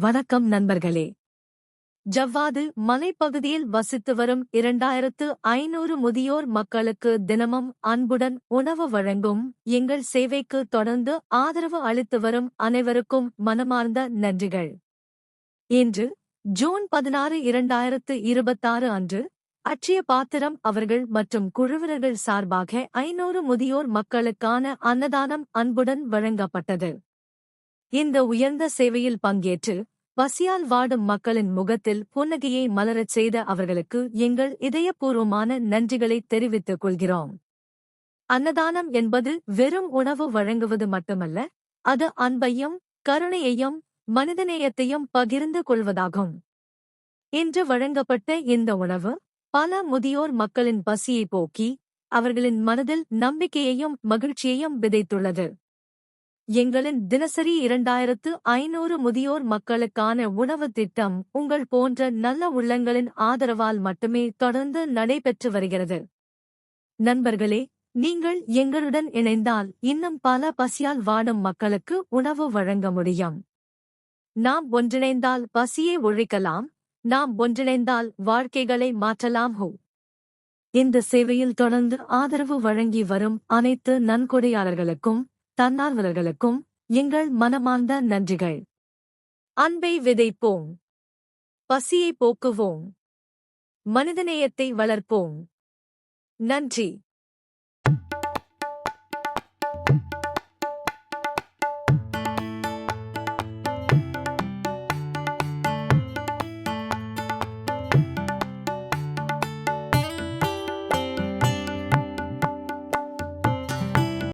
வணக்கம் நண்பர்களே. ஜவ்வாது மலைப்பகுதியில் வசித்து வரும் 2500 முதியோர் மக்களுக்கு தினமும் அன்புடன் உணவு வழங்கும் எங்கள் சேவைக்கு தொடர்ந்து ஆதரவு அளித்து வரும் அனைவருக்கும் மனமார்ந்த நன்றிகள். இன்று ஜூன் 16, 2026 அன்று அட்சய பாத்திரம் அவர்கள் மற்றும் குழுவினர்கள் சார்பாக 500 முதியோர் மக்களுக்கான அன்னதானம் அன்புடன் வழங்கப்பட்டது. இந்த உயர்ந்த சேவையில் பங்கேற்று பசியால் வாடும் மக்களின் முகத்தில் புன்னகையை மலரச் செய்த அவர்களுக்கு எங்கள் இதயபூர்வமான நன்றிகளை தெரிவித்துக் கொள்கிறோம். அன்னதானம் என்பது வெறும் உணவு வழங்குவது மட்டுமல்ல, அது அன்பையும் கருணையையும் மனிதநேயத்தையும் பகிர்ந்து கொள்வதாகும். இன்று வழங்கப்பட்ட இந்த உணவு பல முதியோர் மக்களின் பசியை போக்கி அவர்களின் மனதில் நம்பிக்கையையும் மகிழ்ச்சியையும் விதைத்துள்ளது. எங்களின் தினசரி 2500 முதியோர் மக்களுக்கான உணவு திட்டம் உங்கள் போன்ற நல்ல உள்ளங்களின் ஆதரவால் மட்டுமே தொடர்ந்து நடைபெற்று வருகிறது. நண்பர்களே, நீங்கள் எங்களுடன் இணைந்தால் இன்னும் பல பசியால் வாடும் மக்களுக்கு உணவு வழங்க முடியும். நாம் ஒன்றிணைந்தால் பசியை ஒழிக்கலாம். நாம் ஒன்றிணைந்தால் வாழ்க்கைகளை மாற்றலாம். இந்த சேவையில் தொடர்ந்து ஆதரவு வழங்கி வரும் அனைத்து நன்கொடையாளர்களுக்கும் தன்னார்வலர்களுக்கும் எங்கள் மனமார்ந்த நன்றிகள். அன்பை விதைப்போம், பசியை போக்குவோம், மனிதநேயத்தை வளர்ப்போம். நன்றி.